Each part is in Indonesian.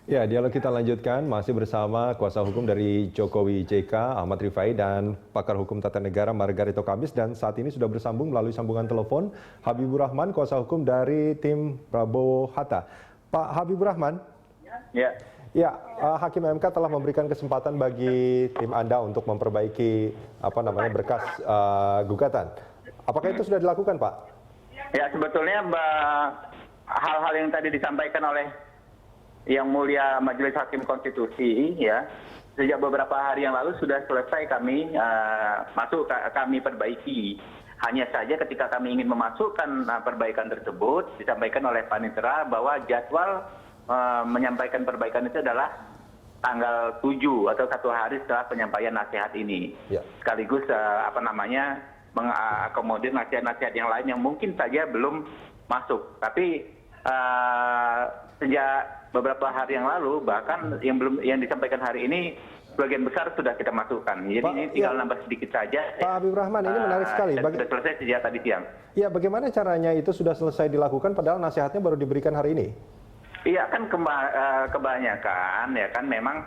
Ya, dialog kita lanjutkan masih bersama kuasa hukum dari Jokowi JK, Ahmad Rifai, dan pakar hukum tata negara Margarito Kamis, dan saat ini sudah bersambung melalui sambungan telepon Habibur Rahman, kuasa hukum dari tim Prabowo Hatta. Pak Habibur Rahman. Ya. Ya, Hakim MK telah memberikan kesempatan bagi tim Anda untuk memperbaiki berkas gugatan. Apakah itu sudah dilakukan, Pak? Ya, sebetulnya hal-hal yang tadi disampaikan oleh Yang Mulia Majelis Hakim Konstitusi, ya, sejak beberapa hari yang lalu sudah selesai kami perbaiki. Hanya saja ketika kami ingin memasukkan perbaikan tersebut, disampaikan oleh Panitera bahwa jadwal menyampaikan perbaikan itu adalah tanggal 7 atau 1 hari setelah penyampaian nasihat ini. Ya. Sekaligus mengakomodir nasihat-nasihat yang lain yang mungkin saja belum masuk. Tapi sejak beberapa hari yang lalu, bahkan yang disampaikan hari ini sebagian besar sudah kita masukkan. Jadi Pak, ini tinggal nambah sedikit saja. Pak Habibur Rahman, ini menarik sekali. Sudah selesai sejak tadi siang. Ya, bagaimana caranya itu sudah selesai dilakukan padahal nasihatnya baru diberikan hari ini? Iya, kan kebanyakan ya kan memang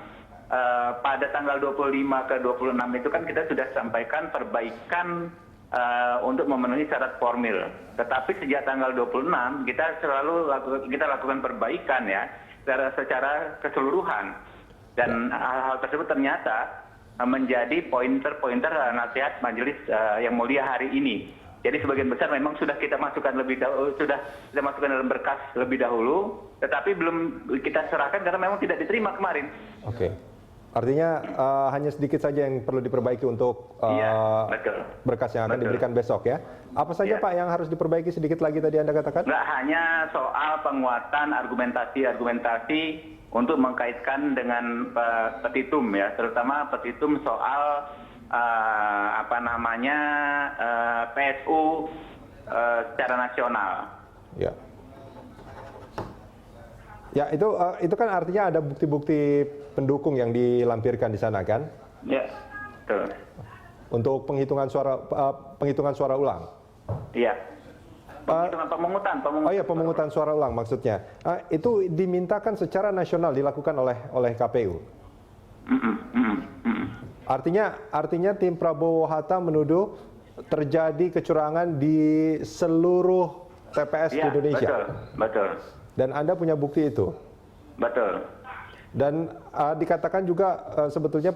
pada tanggal 25 ke 26 itu kan kita sudah sampaikan perbaikan untuk memenuhi syarat formil. Tetapi sejak tanggal 26 kita lakukan perbaikan ya secara keseluruhan. Dan hal-hal tersebut ternyata menjadi pointer-pointer nasihat majelis yang mulia hari ini. Jadi sebagian besar memang sudah kita masukkan dalam berkas lebih dahulu, tetapi belum kita serahkan karena memang tidak diterima kemarin. Oke. Artinya hanya sedikit saja yang perlu diperbaiki untuk berkas yang akan diberikan besok ya. Apa saja Pak yang harus diperbaiki sedikit lagi tadi Anda katakan? Nggak hanya soal penguatan argumentasi untuk mengkaitkan dengan petitum ya, terutama petitum soal PSU secara nasional. Ya. Ya, itu kan artinya ada bukti-bukti pendukung yang dilampirkan di sana kan? Ya, betul. Untuk penghitungan suara ulang. Iya. Pemungutan. Oh iya, pemungutan suara ulang maksudnya. Itu dimintakan secara nasional dilakukan oleh KPU. Artinya tim Prabowo Hatta menuduh terjadi kecurangan di seluruh TPS di Indonesia. Betul. Dan Anda punya bukti itu? Betul. Dan dikatakan juga sebetulnya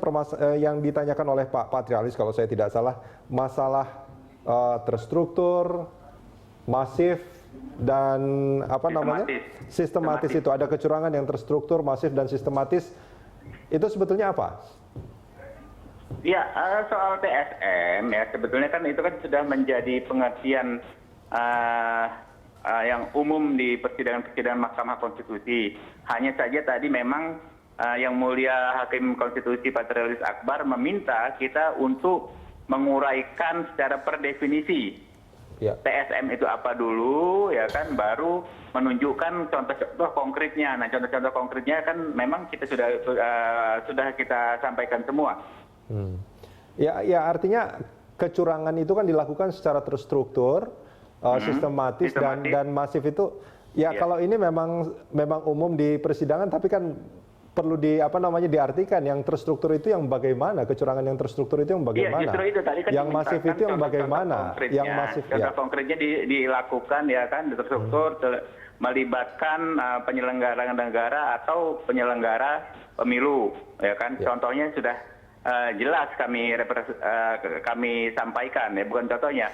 yang ditanyakan oleh Pak Patrialis kalau saya tidak salah, masalah terstruktur, masif, dan sistematis itu. Ada kecurangan yang terstruktur, masif, dan sistematis. Itu sebetulnya apa? Ya, soal TSM ya sebetulnya kan itu kan sudah menjadi pengertian yang umum di persidangan Mahkamah Konstitusi. Hanya saja tadi memang Yang Mulia Hakim Konstitusi Patrialis Akbar meminta kita untuk menguraikan secara per definisi TSM itu apa dulu, ya kan, baru menunjukkan contoh-contoh konkretnya. Nah, contoh-contoh konkretnya kan memang kita sudah kita sampaikan semua. Ya, artinya kecurangan itu kan dilakukan secara terstruktur, sistematis dan masif itu. Ya, kalau ini memang umum di persidangan, tapi kan perlu diartikan yang terstruktur itu yang bagaimana, kecurangan yang terstruktur itu yang bagaimana, justru itu tadi kan yang masif itu yang bagaimana, yang masif konkretnya dilakukan ya kan, terstruktur melibatkan penyelenggara negara atau penyelenggara pemilu ya kan, contohnya sudah jelas kami sampaikan ya, bukan contohnya.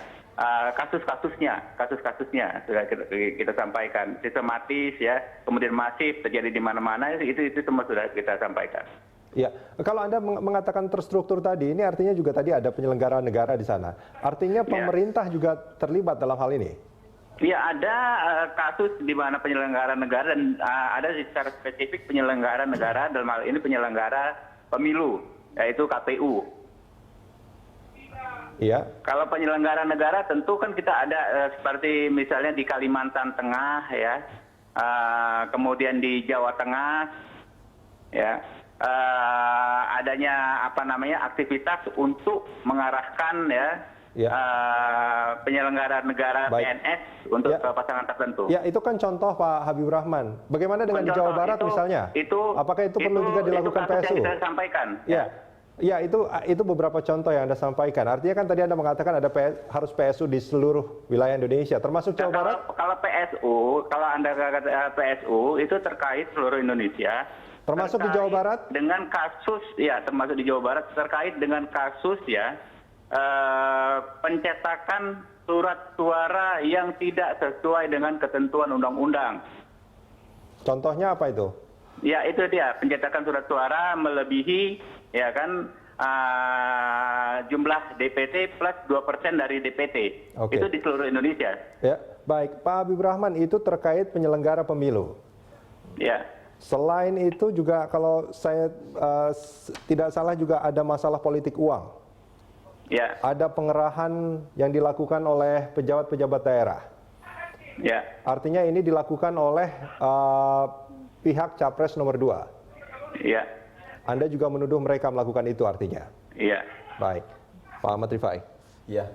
Kasus-kasusnya sudah kita sampaikan, sistematis ya, kemudian masif terjadi di mana-mana, itu semua sudah kita sampaikan. Ya, kalau Anda mengatakan terstruktur tadi, ini artinya juga tadi ada penyelenggara negara di sana. Artinya pemerintah juga terlibat dalam hal ini? Ya, ada kasus di mana penyelenggara negara dan ada secara spesifik penyelenggara negara, dalam hal ini penyelenggara pemilu, yaitu KPU. Iya. Kalau penyelenggara negara tentu kan kita ada seperti misalnya di Kalimantan Tengah ya, kemudian di Jawa Tengah ya, adanya aktivitas untuk mengarahkan ya Ya. penyelenggara negara Baik. PNS untuk Ya. pasangan tertentu. Ya, itu kan contoh Pak Habibur Rahman. Bagaimana dengan di Jawa Contoh Barat misalnya? Apakah itu perlu juga dilakukan kasus PSU? yang kita sampaikan. Ya. Ya, itu beberapa contoh yang Anda sampaikan. Artinya kan tadi Anda mengatakan ada harus PSU di seluruh wilayah Indonesia, termasuk Jawa Barat? Kalau PSU, kalau Anda kata PSU itu terkait seluruh Indonesia. Termasuk di Jawa Barat? Dengan kasus, ya termasuk di Jawa Barat, terkait dengan kasus ya, pencetakan surat suara yang tidak sesuai dengan ketentuan undang-undang. Contohnya apa itu? Ya itu dia, pencetakan surat suara melebihi ya kan jumlah DPT plus 2% dari DPT. Oke. Itu di seluruh Indonesia. Ya, baik. Pak Habibur Rahman, itu terkait penyelenggara pemilu. Ya. Selain itu juga kalau saya tidak salah juga ada masalah politik uang. Ya. Ada pengerahan yang dilakukan oleh pejabat-pejabat daerah. Ya. Artinya ini dilakukan oleh pihak Capres nomor 2. Ya. Anda juga menuduh mereka melakukan itu artinya? Iya. Baik. Pak Ahmad Rifai. Ya,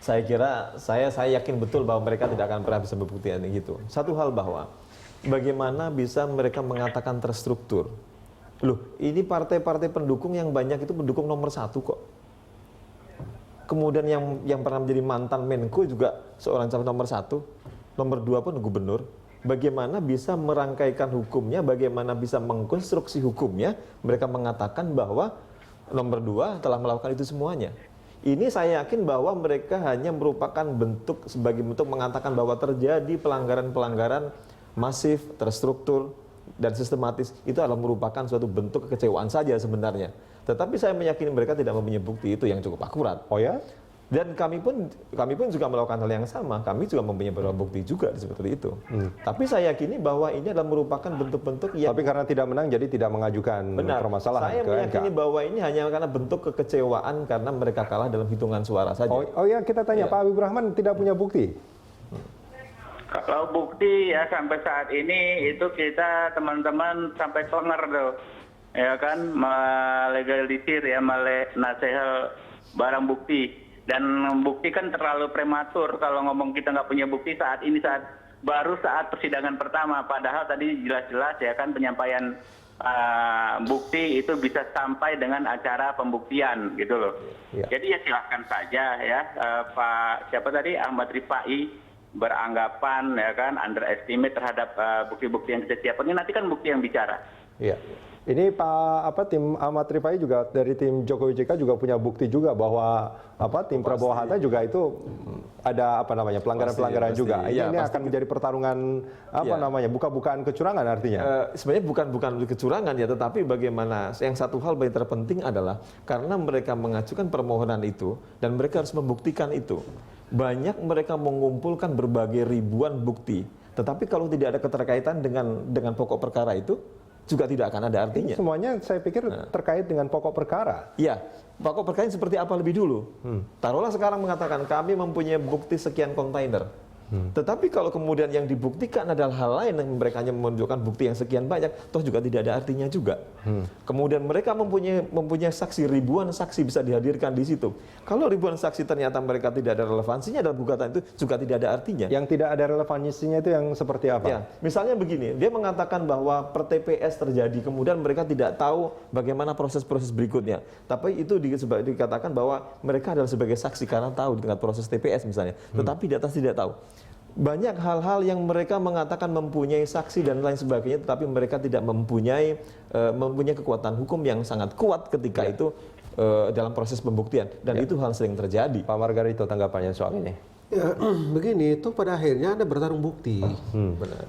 saya kira saya yakin betul bahwa mereka tidak akan pernah bisa membuktikan gitu. Satu hal bahwa bagaimana bisa mereka mengatakan terstruktur. Loh, ini partai-partai pendukung yang banyak itu pendukung nomor 1 kok. Kemudian yang pernah menjadi mantan Menko juga seorang calon nomor 1, nomor 2 pun gubernur. Bagaimana bisa merangkaikan hukumnya, bagaimana bisa mengkonstruksi hukumnya, mereka mengatakan bahwa nomor 2 telah melakukan itu semuanya. Ini saya yakin bahwa mereka hanya merupakan sebagai bentuk mengatakan bahwa terjadi pelanggaran-pelanggaran masif, terstruktur, dan sistematis. Itu adalah merupakan suatu bentuk kekecewaan saja sebenarnya. Tetapi saya meyakini mereka tidak mempunyai bukti itu yang cukup akurat. Oh ya? Dan kami pun juga melakukan hal yang sama. Kami juga mempunyai beberapa bukti juga seperti itu. Tapi saya yakini bahwa ini adalah merupakan bentuk-bentuk yang... Tapi karena tidak menang jadi tidak mengajukan permasalahan Saya ke meyakini MK. bahwa ini hanya karena bentuk kekecewaan karena mereka kalah dalam hitungan suara saja. Oh ya, kita tanya, Ya. Pak Habibur Rahman tidak punya bukti? Kalau bukti ya sampai saat ini itu kita teman-teman sampai kenger tuh. Ya kan, melegalisir ya, nasehal barang bukti. Dan bukti kan terlalu prematur kalau ngomong kita nggak punya bukti saat ini, baru saat persidangan pertama. Padahal tadi jelas-jelas ya kan penyampaian bukti itu bisa sampai dengan acara pembuktian gitu loh. Ya. Jadi ya silahkan saja ya Pak siapa tadi Ahmad Rifai beranggapan ya kan underestimate terhadap bukti-bukti yang kita siapkan. Ini nanti kan bukti yang bicara. Iya. Ini tim Ahmad Rifai juga dari tim Jokowi JK juga punya bukti juga bahwa tim Prabowo Hatta juga itu ada pelanggaran-pelanggaran Pasti. juga. Ya, ini pasti. akan menjadi pertarungan buka-bukaan kecurangan artinya. Sebenarnya bukan kecurangan ya, tetapi bagaimana yang satu hal yang terpenting adalah karena mereka mengajukan permohonan itu dan mereka harus membuktikan itu. Banyak mereka mengumpulkan berbagai ribuan bukti, tetapi kalau tidak ada keterkaitan dengan pokok perkara itu juga tidak akan ada artinya. Ini semuanya saya pikir terkait dengan pokok perkara. Iya, pokok perkara seperti apa lebih dulu? Taruhlah sekarang mengatakan kami mempunyai bukti sekian kontainer. Tetapi kalau kemudian yang dibuktikan adalah hal lain yang mereka hanya menunjukkan bukti yang sekian banyak, toh juga tidak ada artinya juga. Kemudian mereka mempunyai saksi, ribuan saksi bisa dihadirkan di situ. Kalau ribuan saksi ternyata mereka tidak ada relevansinya dalam gugatan itu juga tidak ada artinya. Yang tidak ada relevansinya itu yang seperti apa? Ya, misalnya begini, dia mengatakan bahwa per TPS terjadi, kemudian mereka tidak tahu bagaimana proses-proses berikutnya. Tapi itu dikatakan bahwa mereka adalah sebagai saksi karena tahu dengan proses TPS misalnya. Tetapi di atas tidak tahu. Banyak hal-hal yang mereka mengatakan mempunyai saksi dan lain sebagainya, tetapi mereka tidak mempunyai kekuatan hukum yang sangat kuat ketika itu dalam proses pembuktian. Dan itu hal sering terjadi. Pak Margarito, tanggapannya soal ini? Ya, begini, itu pada akhirnya Anda bertarung bukti. Benar.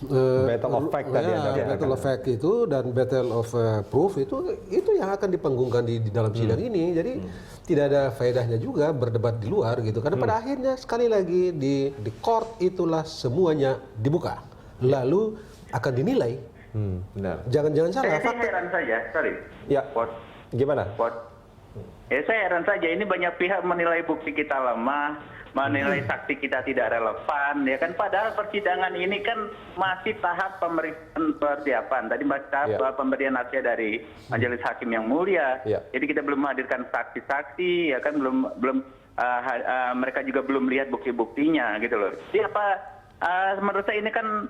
Battle of fact tadi Anda katakan. Battle of fact itu dan battle of proof itu yang akan dipanggungkan di dalam sidang ini. Jadi tidak ada faedahnya juga berdebat di luar gitu. Karena pada akhirnya sekali lagi di court itulah semuanya dibuka. Lalu akan dinilai. Benar. Jangan-jangan salah. Saya heran saja, sorry. Ya, gimana? Ya saya heran saja, ini banyak pihak menilai bukti kita lemah, menilai saksi kita tidak relevan, ya kan. Padahal persidangan ini kan masih tahap pemeriksaan persiapan. Tadi masih tahap pemberian nasihat dari Majelis Hakim yang Mulia. Ya. Jadi kita belum menghadirkan saksi-saksi, ya kan, belum mereka juga belum lihat bukti-buktinya gitu loh. Jadi menurut saya ini kan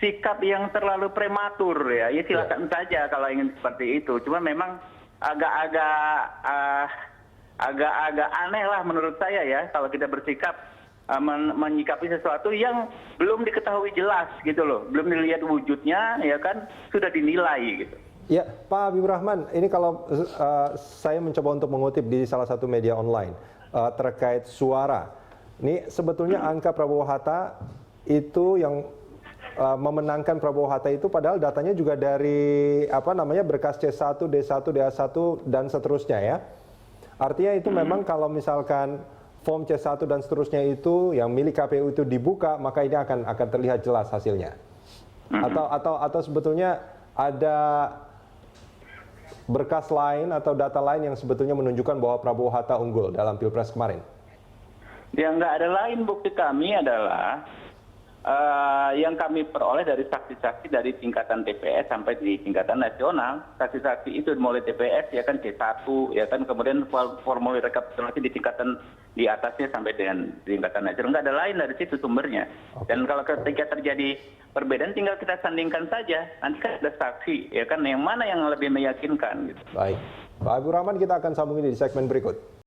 sikap yang terlalu prematur ya. Ya silakan saja kalau ingin seperti itu. Cuma memang agak aneh lah menurut saya ya kalau kita bersikap menyikapi sesuatu yang belum diketahui jelas gitu loh, belum dilihat wujudnya ya kan sudah dinilai gitu. Ya, Pak Habibur Rahman, ini kalau saya mencoba untuk mengutip di salah satu media online terkait suara. Ini sebetulnya angka Prabowo Hatta itu yang memenangkan Prabowo Hatta itu padahal datanya juga dari berkas C1, D1, DA1 dan seterusnya ya. Artinya itu memang kalau misalkan form C1 dan seterusnya itu yang milik KPU itu dibuka, maka ini akan terlihat jelas hasilnya. Atau sebetulnya ada berkas lain atau data lain yang sebetulnya menunjukkan bahwa Prabowo Hatta unggul dalam Pilpres kemarin. Yang nggak ada lain, bukti kami adalah yang kami peroleh dari saksi-saksi dari tingkatan TPS sampai di tingkatan nasional. Saksi-saksi itu mulai TPS ya kan C1 ya kan, kemudian formulir rekapitulasi di tingkatan di atasnya sampai dengan tingkatan nasional. Nggak ada lain dari situ sumbernya. Dan kalau ketika terjadi perbedaan tinggal kita sandingkan saja. Nanti kan ada saksi ya kan, yang mana yang lebih meyakinkan gitu. Baik. Pak Habibur Rahman, kita akan sambung ini di segmen berikut.